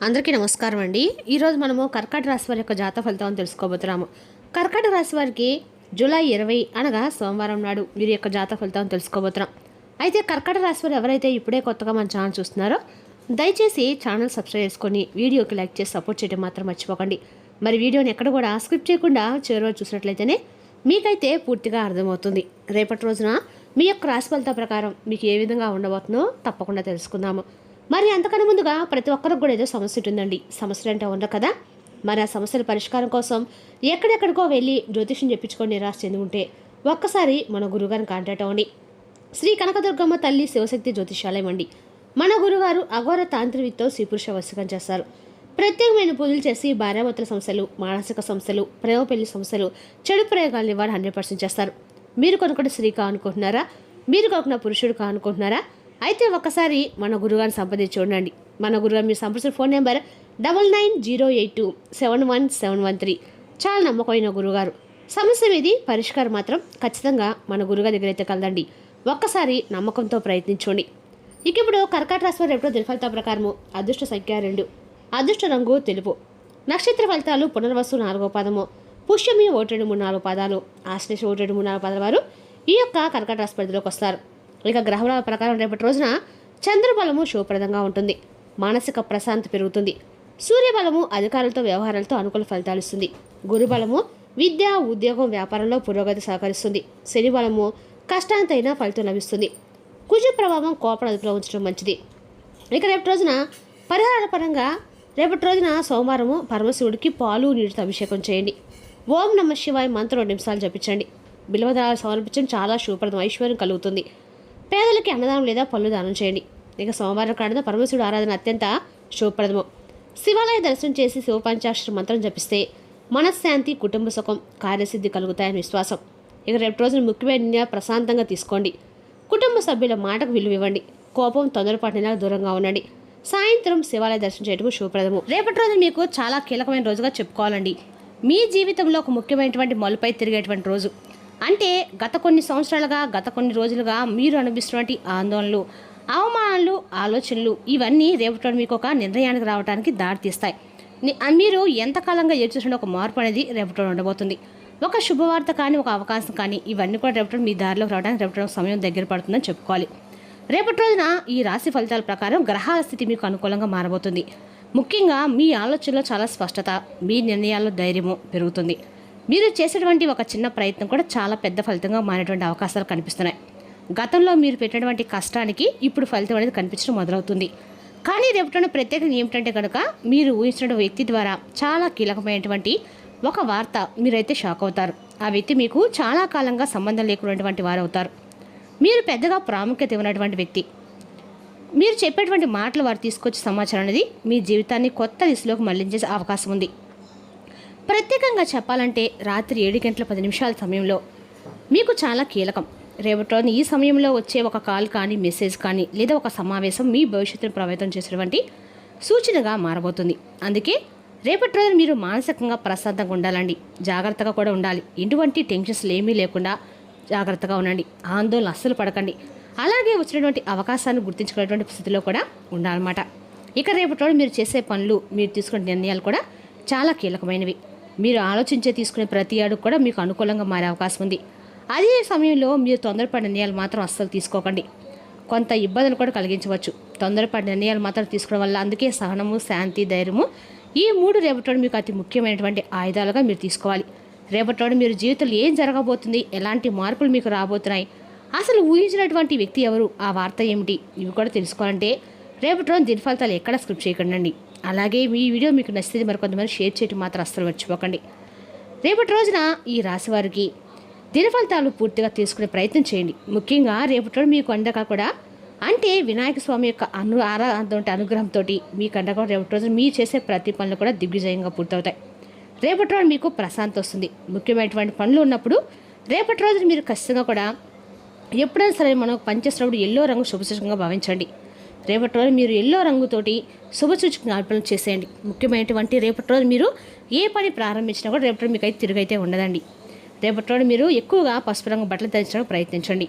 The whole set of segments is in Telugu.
అందరికీ నమస్కారం అండి. ఈరోజు మనము కర్కాటక రాశి వారి యొక్క జాతక ఫలితాలను తెలుసుకోబోతున్నాము. కర్కాటక రాశి వారికి జూలై 20 అనగా సోమవారం నాడు వీరి యొక్క జాతక ఫలితాలను తెలుసుకోబోతున్నాం. అయితే కర్కాటక రాశి వారు ఎవరైతే ఇప్పుడే కొత్తగా మన ఛానల్ చూస్తున్నారో దయచేసి ఛానల్ సబ్స్క్రైబ్ చేసుకొని వీడియోకి లైక్ చేసి సపోర్ట్ చేయడం మాత్రం మర్చిపోకండి. మరి వీడియోని ఎక్కడ కూడా స్కిప్ చేయకుండా చివరి వరకు చూసినట్లయితేనే మీకైతే పూర్తిగా అర్థమవుతుంది. రేపటి రోజున మీ యొక్క రాశి ఫలితాల ప్రకారం మీకు ఏ విధంగా ఉండబోతుందో తప్పకుండా తెలుసుకుందాము. మరి అంతకన్నా ముందుగా ప్రతి ఒక్కరికి కూడా ఏదో సమస్య ఉంటుందండి. సమస్యలు అంటే ఉండవు కదా. మరి ఆ సమస్యల పరిష్కారం కోసం ఎక్కడెక్కడికో వెళ్ళి జ్యోతిష్యం చెప్పించుకొని నిరాశ చెంది ఉంటే ఒక్కసారి మన గురుగారిని కాంటాక్ట్ అవ్వండి. శ్రీ కనకదుర్గమ్మ తల్లి శివశక్తి జ్యోతిషాలయం అండి. మన గురుగారు అఘోర తాంత్రికతో శ్రీపురుష వశీకరణ చేస్తారు. ప్రత్యేకమైన పూజలు చేసి భార్యాభర్తల సమస్యలు, మానసిక సమస్యలు, ప్రేమ పెళ్లి సమస్యలు, చెడు ప్రయోగాలు ఇవ్వాలి 100% చేస్తారు. మీరు కొనుక్కుంటే స్త్రీ కానుకుంటున్నారా? మీరు కొనుక్కున్న పురుషుడు కానుకుంటున్నారా? అయితే ఒక్కసారి మన గురుగారిని సంప్రదించి చూడండి. మన గురుగారు మీరు సంప్రదించిన ఫోన్ నెంబర్ 9908271713. చాలా నమ్మకమైన గురుగారు. సమస్య మీది పరిష్కారం మాత్రం ఖచ్చితంగా మన గురుగారి దగ్గర అయితే కలదండి. ఒక్కసారి నమ్మకంతో ప్రయత్నించండి. ఇక ఇప్పుడు కర్కాటక రాశి వారు ఎప్పుడో ఫలితాల ప్రకారము అదృష్ట సంఖ్య 2, అదృష్ట రంగు తెలుపు, నక్షత్ర ఫలితాలు పునర్వసు 4వ పాదము, పుష్యమి 1, 2, 3, 4 పాదాలు, ఆశ్లేష 1, 2, 3, 4 పాదాల వారు ఈ యొక్క కర్కాటక రాశి పరిధిలోకి వస్తారు. ఇక గ్రహాల ప్రకారం రేపటి రోజున చంద్రబలము శుభప్రదంగా ఉంటుంది. మానసిక ప్రశాంతి పెరుగుతుంది. సూర్యబలము అధికారులతో వ్యవహారాలతో అనుకూల ఫలితాలు ఇస్తుంది. గురుబలము విద్య, ఉద్యోగం, వ్యాపారంలో పురోగతి సహకరిస్తుంది. శని బలము కష్టాంతైన ఫలితం లభిస్తుంది. కుజ ప్రభావం కోపం అదుపులో ఉంచడం మంచిది. ఇక రేపటి రోజున పరిహారాల పరంగా రేపటి రోజున సోమవారము పరమశివుడికి పాలు నీటితో అభిషేకం చేయండి. ఓం నమః శివాయ మంత్రం 2 నిమిషాలు జపించండి. బిల్వదళాలు సమర్పించడం చాలా శుభప్రదం, ఐశ్వర్యం కలుగుతుంది. పేదలకి అన్నదానం లేదా పళ్ళు దానం చేయండి. ఇక సోమవారం కాడన పరమశివుడు ఆరాధన అత్యంత శుభప్రదము. శివాలయ దర్శనం చేసి శివ పంచాక్షర మంత్రం జపిస్తే మనశ్శాంతి, కుటుంబ సుఖం, కార్యసిద్ధి కలుగుతాయని విశ్వాసం. ఇక రేపు రోజున ముఖ్యమైన ప్రశాంతంగా తీసుకోండి. కుటుంబ సభ్యుల మాటకు విలువ ఇవ్వండి. కోపం, తొందరపాటున దూరంగా ఉండండి. సాయంత్రం శివాలయ దర్శనం చేయడం శుభప్రదము. రేపటి రోజు మీకు చాలా కీలకమైన రోజుగా చెప్పుకోవాలండి. మీ జీవితంలో ఒక ముఖ్యమైనటువంటి మలుపై తిరిగేటువంటి రోజు. అంటే గత కొన్ని సంవత్సరాలుగా, గత కొన్ని రోజులుగా మీరు అనుభవిస్తున్నటువంటి ఆందోళనలు, అవమానాలు, ఆలోచనలు ఇవన్నీ రేపటి మీకు ఒక నిర్ణయానికి రావడానికి దారితీస్తాయి. మీరు ఎంతకాలంగా ఎదుర్కొంటున్న ఒక మార్పు అనేది రేపటి ఉండబోతుంది. ఒక శుభవార్త కానీ, ఒక అవకాశం కానీ ఇవన్నీ కూడా రేపటి మీ దారిలోకి రావడానికి రేపటి సమయం దగ్గర పడుతుందని చెప్పుకోవాలి. రేపటి రోజున ఈ రాశి ఫలితాల ప్రకారం గ్రహాల స్థితి మీకు అనుకూలంగా మారబోతుంది. ముఖ్యంగా మీ ఆలోచనలో చాలా స్పష్టత, మీ నిర్ణయాల్లో ధైర్యము పెరుగుతుంది. మీరు చేసేటువంటి ఒక చిన్న ప్రయత్నం కూడా చాలా పెద్ద ఫలితంగా మారేటువంటి అవకాశాలు కనిపిస్తున్నాయి. గతంలో మీరు పెట్టినటువంటి కష్టానికి ఇప్పుడు ఫలితం అనేది కనిపించడం మొదలవుతుంది. కానీ రేపటి ప్రత్యేకంగా ఏమిటంటే కనుక మీరు ఊహించిన వ్యక్తి ద్వారా చాలా కీలకమైనటువంటి ఒక వార్త మీరైతే షాక్ అవుతారు. ఆ వ్యక్తి మీకు చాలా కాలంగా సంబంధం లేకున్నటువంటి వారు అవుతారు. మీరు పెద్దగా ప్రాముఖ్యత ఇవ్వనటువంటి వ్యక్తి. మీరు చెప్పేటువంటి మాటలు వారు తీసుకొచ్చే సమాచారం అనేది మీ జీవితాన్ని కొత్త దిశలోకి మళ్లించే అవకాశం ఉంది. ప్రత్యేకంగా చెప్పాలంటే రాత్రి 7:10 సమయంలో మీకు చాలా కీలకం. రేపటి రోజున ఈ సమయంలో వచ్చే ఒక కాల్ కానీ, మెసేజ్ కానీ లేదా ఒక సమావేశం మీ భవిష్యత్తును ప్రభావితం చేసేటువంటి సూచనగా మారబోతుంది. అందుకే రేపటి రోజున మీరు మానసికంగా ప్రశాంతంగా ఉండాలండి. జాగ్రత్తగా కూడా ఉండాలి. ఎటువంటి టెన్షన్స్లు ఏమీ లేకుండా జాగ్రత్తగా ఉండండి. ఆందోళన అస్సలు పడకండి. అలాగే వచ్చినటువంటి అవకాశాన్ని గుర్తించుకునేటువంటి స్థితిలో కూడా ఉండాలన్నమాట. ఇక రేపటి రోజు మీరు చేసే పనులు, మీరు తీసుకునే నిర్ణయాలు కూడా చాలా కీలకమైనవి. మీరు ఆలోచించే తీసుకునే ప్రతి అడుగు కూడా మీకు అనుకూలంగా మారే అవకాశం ఉంది. అదే సమయంలో మీరు తొందరపడి నిర్ణయాలు మాత్రం అస్సలు తీసుకోకండి. కొంత ఇబ్బందులు కూడా కలిగించవచ్చు తొందరపడి నిర్ణయాలు మాత్రం తీసుకోవడం వల్ల. అందుకే సహనము, శాంతి, ధైర్యము ఈ 3 రేపటి మీకు అతి ముఖ్యమైనటువంటి ఆయుధాలుగా మీరు తీసుకోవాలి. రేపటి మీరు జీవితంలో ఏం జరగబోతుంది, ఎలాంటి మార్పులు మీకు రాబోతున్నాయి, అసలు ఊహించినటువంటి వ్యక్తి ఎవరు, ఆ వార్త ఏమిటి, ఇవి కూడా తెలుసుకోవాలంటే రేపటి రోజు దీని ఫలితాలు ఎక్కడ స్క్రిప్ట్ చేయకండి. అలాగే మీ వీడియో మీకు నచ్చితే మరికొంతమంది షేర్ చేయడం మాత్రం అస్సలు మర్చిపోకండి. రేపటి రోజున ఈ రాశి వారికి దిన ఫలితాలు పూర్తిగా తీసుకునే ప్రయత్నం చేయండి. ముఖ్యంగా రేపటి రోజు మీకు అండగా కూడా అంటే వినాయక స్వామి యొక్క అనుగ్రహంతో మీకు అండగా రేపటి రోజు మీరు చేసే ప్రతి పనులు కూడా దిగ్విజయంగా పూర్తవుతాయి. రేపటి రోజు మీకు ప్రశాంతి వస్తుంది. ముఖ్యమైనటువంటి పనులు ఉన్నప్పుడు రేపటి రోజు మీరు ఖచ్చితంగా కూడా ఎప్పుడైనా సరే మనం పనిచేసినప్పుడు ఎల్లో రంగు శుభసూచకంగా భావించండి. రేపటి రోజు మీరు ఎల్లో రంగుతోటి శుభసూచక జ్ఞాపకం చేసేయండి. ముఖ్యమైనటువంటి రేపటి రోజు మీరు ఏ పని ప్రారంభించినా కూడా రేపటి రోజు మీకు అయితే తిరుగైతే ఉండదండి. రేపటి రోజు మీరు ఎక్కువగా పసుపు రంగు బట్టలు ధరించడానికి ప్రయత్నించండి.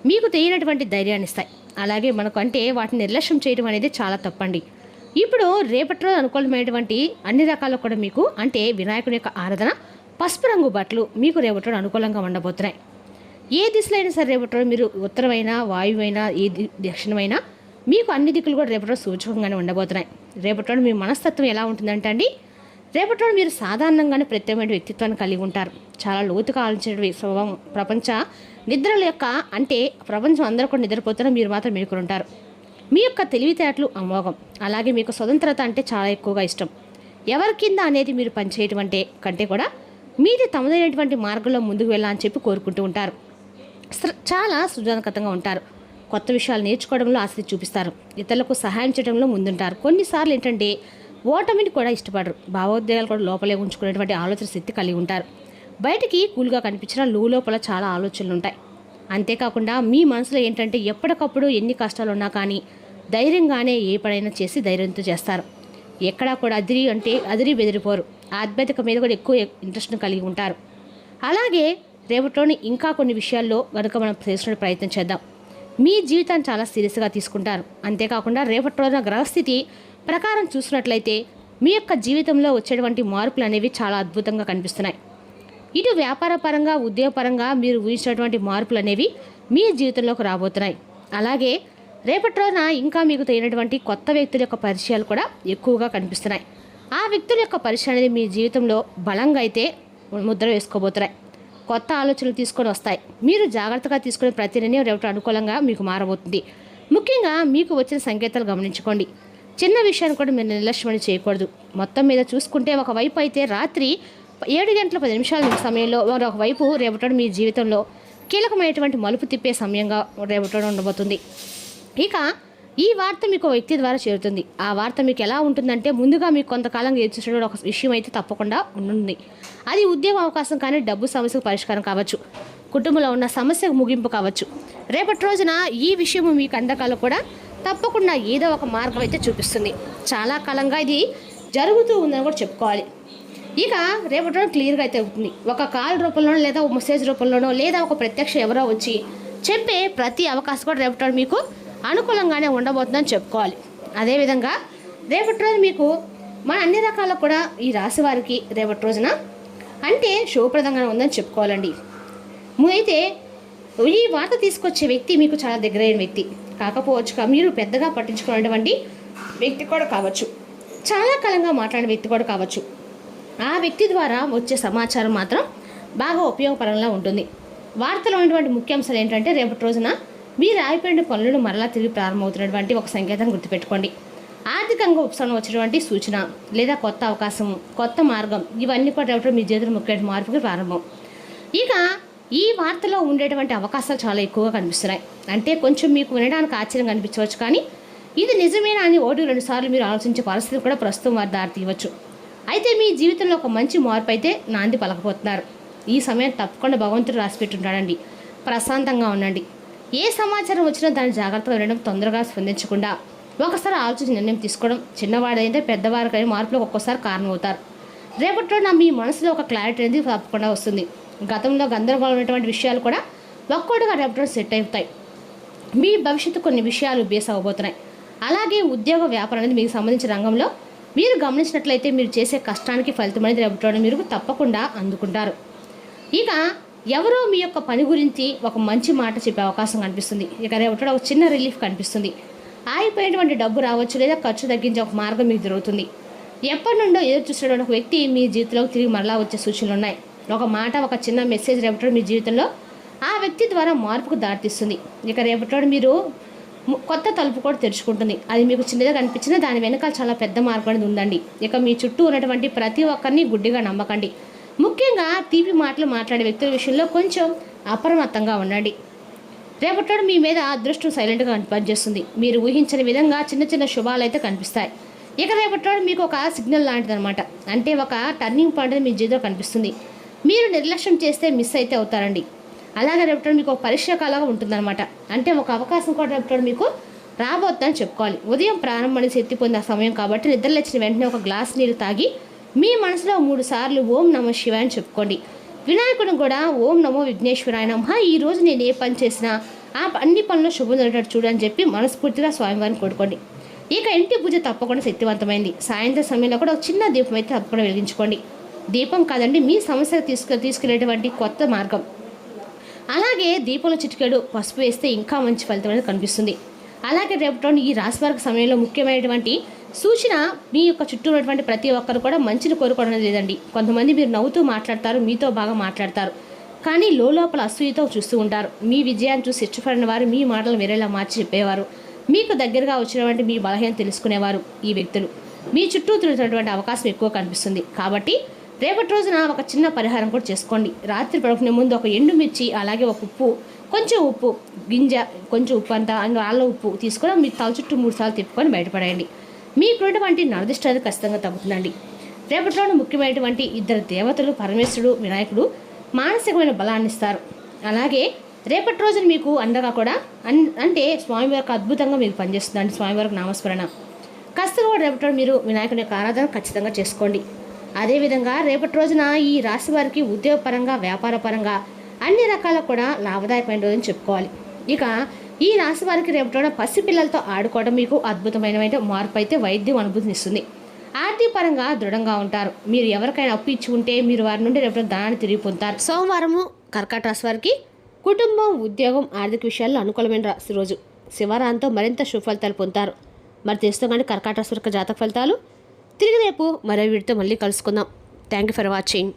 మీకు తెలియనటువంటి ధైర్యాన్ని ఇస్తాయి. అలాగే మనకు అంటే వాటిని నిర్లక్ష్యం చేయడం అనేది చాలా తప్పండి. ఇప్పుడు రేపటి రోజు అనుకూలమైనటువంటి అన్ని రకాలు కూడా మీకు అంటే వినాయకుని యొక్క ఆరాధన, పసుపు రంగు బట్టలు మీకు రేపటి రోజు అనుకూలంగా ఉండబోతున్నాయి. ఏ దిశలో అయినా సరే రేపటి రోజు మీరు ఉత్తరమైనా వాయువైనా ఏ దక్షిణమైనా మీకు అన్ని దిక్కులు కూడా రేపటి రోజు సూచకంగానే ఉండబోతున్నాయి. రేపటి రోజు మీ మనస్తత్వం ఎలా ఉంటుందంటే అండి, రేపటి రోజు మీరు సాధారణంగానే ప్రత్యేకమైన వ్యక్తిత్వాన్ని కలిగి ఉంటారు. చాలా లోతుగా ఆలోచించే స్వభావం, ప్రపంచ నిద్రల యొక్క అంటే ప్రపంచం అందరూ కూడా నిద్రపోతున్నా మీరు మాత్రం మేలుకొని ఉంటారు. మీ యొక్క తెలివితేటలు అమోఘం. అలాగే మీకు స్వతంత్రత అంటే చాలా ఎక్కువగా ఇష్టం. ఎవరి కింద అనేది మీరు పనిచేయటం అంటే కంటే కూడా మీది తమదైనటువంటి మార్గంలో ముందుకు వెళ్ళాలని చెప్పి కోరుకుంటూ ఉంటారు. చాలా సృజనాత్మకంగా ఉంటారు. కొత్త విషయాలు నేర్చుకోవడంలో ఆసక్తి చూపిస్తారు. ఇతరులకు సహాయం చేయడంలో ముందుంటారు. కొన్నిసార్లు ఏంటంటే ఓటమిని కూడా ఇష్టపడరు. భావోద్వేగాలు కూడా లోపలే ఉంచుకునేటువంటి ఆలోచన శక్తి కలిగి ఉంటారు. బయటికి కూల్గా కనిపించినా లోపల చాలా ఆలోచనలు ఉంటాయి. అంతేకాకుండా మీ మనసులో ఏంటంటే ఎప్పటికప్పుడు ఎన్ని కష్టాలు ఉన్నా కానీ ధైర్యంగానే ఏ పడైనా చేసి ధైర్యంతో చేస్తారు. ఎక్కడా కూడా అదిరి బెదిరిపోరు. ఆధ్యాత్మిక మీద కూడా ఎక్కువ ఇంట్రెస్ట్ని కలిగి ఉంటారు. అలాగే రేపటిలోని ఇంకా కొన్ని విషయాల్లో కనుక మనం తెలుసుకునే ప్రయత్నం చేద్దాం. మీ జీవితాన్ని చాలా సీరియస్గా తీసుకుంటారు. అంతేకాకుండా రేపటి రోజున గ్రహస్థితి ప్రకారం చూసినట్లయితే మీ యొక్క జీవితంలో వచ్చేటువంటి మార్పులు అనేవి చాలా అద్భుతంగా కనిపిస్తున్నాయి. ఇటు వ్యాపార పరంగా, ఉద్యోగపరంగా మీరు ఊహించినటువంటి మార్పులు అనేవి మీ జీవితంలోకి రాబోతున్నాయి. అలాగే రేపటి రోజున ఇంకా మీకు తగినటువంటి కొత్త వ్యక్తుల యొక్క పరిచయాలు కూడా ఎక్కువగా కనిపిస్తున్నాయి. ఆ వ్యక్తుల యొక్క పరిచయం అనేది మీ జీవితంలో బలంగా అయితే ముద్ర వేసుకోబోతున్నాయి. కొత్త ఆలోచనలు తీసుకొని వస్తాయి. మీరు జాగ్రత్తగా తీసుకునే ప్రతి నిర్ణయం రేపటి అనుకూలంగా మీకు మారబోతుంది. ముఖ్యంగా మీకు వచ్చిన సంకేతాలు గమనించుకోండి. చిన్న విషయాన్ని కూడా మీరు నిర్లక్ష్యం చేయకూడదు. మొత్తం మీద చూసుకుంటే ఒకవైపు అయితే రాత్రి 7:10 సమయంలో మరొకవైపు రేపటి మీ జీవితంలో కీలకమైనటువంటి మలుపు తిప్పే సమయంగా రేపటి ఉండబోతుంది. ఇక ఈ వార్త మీకు వ్యక్తి ద్వారా చేరుతుంది. ఆ వార్త మీకు ఎలా ఉంటుందంటే ముందుగా మీకు కొంతకాలంగా ఎదుర్కొన్న ఒక విషయం అయితే తప్పకుండా ఉంటుంది. అది ఉద్యోగ అవకాశం కానీ, డబ్బు సమస్యకు పరిష్కారం కావచ్చు, కుటుంబంలో ఉన్న సమస్యకు ముగింపు కావచ్చు. రేపటి రోజున ఈ విషయం మీకు అందకాలు కూడా తప్పకుండా ఏదో ఒక మార్గం అయితే చూపిస్తుంది. చాలా కాలంగా ఇది జరుగుతూ ఉందని కూడా చెప్పుకోవాలి. ఇక రేపటి రోజు క్లియర్గా అయితే అవుతుంది. ఒక కాల్ రూపంలోనో లేదా ఒక మెసేజ్ రూపంలోనో లేదా ఒక ప్రత్యక్ష ఎవరో వచ్చి చెప్పే ప్రతి అవకాశం కూడా రేపటి రోజు మీకు అనుకూలంగానే ఉండబోతుందని చెప్పుకోవాలి. అదేవిధంగా రేపటి రోజు మీకు మన అన్ని రకాల కూడా ఈ రాశి వారికి రేపటి రోజున అంటే శుభప్రదంగా ఉందని చెప్పుకోవాలండి. అయితే ఈ వార్త తీసుకొచ్చే వ్యక్తి మీకు చాలా దగ్గరైన వ్యక్తి కాకపోవచ్చు, మీరు పెద్దగా పట్టించుకునేటువంటి వ్యక్తి కూడా కావచ్చు, చాలా కాలంగా మాట్లాడిన వ్యక్తి కూడా కావచ్చు. ఆ వ్యక్తి ద్వారా వచ్చే సమాచారం మాత్రం బాగా ఉపయోగపరంగా ఉంటుంది. వార్తలో ఉన్నటువంటి ముఖ్యాంశాలు ఏంటంటే రేపటి రోజున మీరు ఆగిపోయిన పనులను మరలా తిరిగి ప్రారంభమవుతున్నటువంటి ఒక సంకేతం గుర్తుపెట్టుకోండి. ఆర్థికంగా ఉపశమనం వచ్చినటువంటి సూచన లేదా కొత్త అవకాశం, కొత్త మార్గం, ఇవన్నీ కూడా రేపటి మీ జీవితంలో ముఖ్యమైన మార్పుకి ప్రారంభం. ఇక ఈ వార్తలో ఉండేటువంటి అవకాశాలు చాలా ఎక్కువగా కనిపిస్తున్నాయి. అంటే కొంచెం మీకు వినడానికి ఆశ్చర్యం కనిపించవచ్చు, కానీ ఇది నిజమేనా అని 1-2 సార్లు మీరు ఆలోచించే పరిస్థితి కూడా ప్రస్తుతం వారి దారి తీయవచ్చు. అయితే మీ జీవితంలో ఒక మంచి మార్పు అయితే నాంది పలకపోతున్నారు. ఈ సమయం తప్పకుండా భగవంతుడు రాసిపెట్టుంటాడండి. ప్రశాంతంగా ఉండండి. ఏ సమాచారం వచ్చినా దాన్ని జాగ్రత్తగా వినడం, తొందరగా స్పందించకుండా ఒకసారి ఆలోచించి నిర్ణయం తీసుకోవడం, చిన్నవాడైతే పెద్దవారికైనా మార్పులకు ఒక్కోసారి కారణమవుతారు. రేపటి రోజున మీ మనసులో ఒక క్లారిటీ అనేది తప్పకుండా వస్తుంది. గతంలో గందరగోళం ఉన్నటువంటి విషయాలు కూడా ఒక్కొక్కటిగా రేపటి రోజు సెట్ అవుతాయి. మీ భవిష్యత్తు కొన్ని విషయాలు బేస్ అవ్వబోతున్నాయి. అలాగే ఉద్యోగ వ్యాపారం అనేది మీకు సంబంధించిన రంగంలో మీరు గమనించినట్లయితే మీరు చేసే కష్టానికి ఫలితం అనేది రేపటి మీరు తప్పకుండా అందుకుంటారు. ఇక ఎవరో మీ యొక్క పని గురించి ఒక మంచి మాట చెప్పే అవకాశం కనిపిస్తుంది. ఇక రేపటి ఒక చిన్న రిలీఫ్ కనిపిస్తుంది. ఆగిపోయినటువంటి డబ్బు రావచ్చు లేదా ఖర్చు తగ్గించే ఒక మార్గం మీకు జరుగుతుంది. ఎప్పటి నుండో ఎదురు చూసేటువంటి ఒక వ్యక్తి మీ జీవితంలోకి తిరిగి మరలా వచ్చే సూచనలు ఉన్నాయి. ఒక మాట, ఒక చిన్న మెసేజ్ రేపటి మీ జీవితంలో ఆ వ్యక్తి ద్వారా మార్పుకు దారితీస్తుంది. ఇక రేపటి మీరు కొత్త తలుపు కూడా తెరుచుకుంటుంది. అది మీకు చిన్నగా కనిపించినా దాని వెనకాల చాలా పెద్ద మార్పు అనేది ఉందండి. ఇక మీ చుట్టూ ఉన్నటువంటి ప్రతి ఒక్కరిని గుడ్డిగా నమ్మకండి. ముఖ్యంగా తీపి మాటలు మాట్లాడే వ్యక్తుల విషయంలో కొంచెం అప్రమత్తంగా ఉండండి. రేపటి మీ మీద అదృష్టం సైలెంట్గా పనిచేస్తుంది. మీరు ఊహించని విధంగా చిన్న చిన్న శుభాలు అయితే కనిపిస్తాయి. ఇక రేపటి మీకు ఒక సిగ్నల్ లాంటిది అనమాట. అంటే ఒక టర్నింగ్ పాయింట్ మీ జీవితంలో కనిపిస్తుంది. మీరు నిర్లక్ష్యం చేస్తే మిస్ అయితే అవుతారండి. అలాగే రేపటి మీకు ఒక పరీక్షకాలంగా ఉంటుందన్నమాట. అంటే ఒక అవకాశం కూడా రేపటి మీకు రాబోతుందని చెప్పుకోవాలి. ఉదయం ప్రారంభం అనేది శక్తి పొందే సమయం కాబట్టి నిద్రలేచిన వెంటనే ఒక గ్లాస్ నీళ్ళు తాగి మీ మనసులో 3 సార్లు ఓం నమో శివాయ అని చెప్పుకోండి. వినాయకుడు కూడా ఓం నమో విఘ్నేశ్వరాయ నమః, ఈరోజు నేను ఏ పని చేసినా ఆ అన్ని పనులు శుభం జరిగేటట్టు చూడని చెప్పి మనస్ఫూర్తిగా స్వామివారిని కొడుకోండి. ఇక ఇంటి పూజ తప్పకుండా శక్తివంతమైంది. సాయంత్రం సమయంలో కూడా ఒక చిన్న దీపం అయితే తప్పకుండా వెలిగించుకోండి. దీపం కాదండి, మీ సమస్యకు తీసుకెళ్లేటువంటి కొత్త మార్గం. అలాగే దీపంలో చిటికెడు పసుపు వేస్తే ఇంకా మంచి ఫలితం అనేది కనిపిస్తుంది. అలాగే రేపటి ఈ రాశి వారికి సమయంలో ముఖ్యమైనటువంటి సూచన, మీ యొక్క చుట్టూ ఉన్నటువంటి ప్రతి ఒక్కరు కూడా మంచిని కోరుకోవడం లేదండి. కొంతమంది మీరు నవ్వుతూ మాట్లాడతారు, మీతో బాగా మాట్లాడతారు, కానీ లోపల అసూయతో చూస్తూ ఉంటారు. మీ విజయాన్ని చూసి ఇష్టపడిన వారు మీ మాటలు వేరేలా మార్చి చెప్పేవారు. మీకు దగ్గరగా వచ్చినటువంటి మీ బలహీనం తెలుసుకునేవారు ఈ వ్యక్తులు మీ చుట్టూ తిరుగుతున్నటువంటి అవకాశం ఎక్కువ కనిపిస్తుంది. కాబట్టి రేపటి రోజున ఒక చిన్న పరిహారం కూడా చేసుకోండి. రాత్రి పడుకునే ముందు ఒక ఎండుమిర్చి, అలాగే ఒక ఉప్పు, కొంచెం ఉప్పు గింజ, కొంచెం ఉప్పు అంతా రాళ్ళ ఉప్పు తీసుకొని మీ తల చుట్టూ 3 సార్లు తిప్పుకొని బయటపడేయండి. మీకున్నటువంటి నరదిష్టి అనేది ఖచ్చితంగా తగ్గుతుందండి. రేపటిలోని ముఖ్యమైనటువంటి 2 దేవతలు, పరమేశ్వరుడు, వినాయకుడు మానసికమైన బలాన్ని ఇస్తారు. అలాగే రేపటి రోజున మీకు అండగా కూడా అంటే స్వామివారికి అద్భుతంగా మీకు పనిచేస్తుందండి. స్వామివారికి నామస్మరణ కాస్త కూడా రేపటి మీరు వినాయకుని యొక్క ఆరాధన ఖచ్చితంగా చేసుకోండి. అదేవిధంగా రేపటి రోజున ఈ రాశి వారికి ఉద్యోగపరంగా, వ్యాపారపరంగా అన్ని రకాల కూడా లాభదాయకమైన రోజుని చెప్పుకోవాలి. ఇక ఈ రాశి వారికి రేపటి రోజున పసిపిల్లలతో ఆడుకోవడం మీకు అద్భుతమైన మార్పు అయితే వైద్యం అనుభూతినిస్తుంది. ఆర్థిక పరంగా దృఢంగా ఉంటారు. మీరు ఎవరికైనా అప్పు ఇచ్చి ఉంటే మీరు వారి నుండి రేపటి ధనాన్ని తిరిగి పొందుతారు. సోమవారము కర్కాటక రాశి వారికి కుటుంబం, ఉద్యోగం, ఆర్థిక విషయాల్లో అనుకూలమైన రాశి రోజు. శివరాంతో మరింత శుభ ఫలితాలు పొందుతారు. మరి తెలుసుకోండి కర్కాటక రాశి వారికి జాతక ఫలితాలు. తిరిగి రేపు మరో వీడితో మళ్ళీ కలుసుకుందాం. Thank you for watching.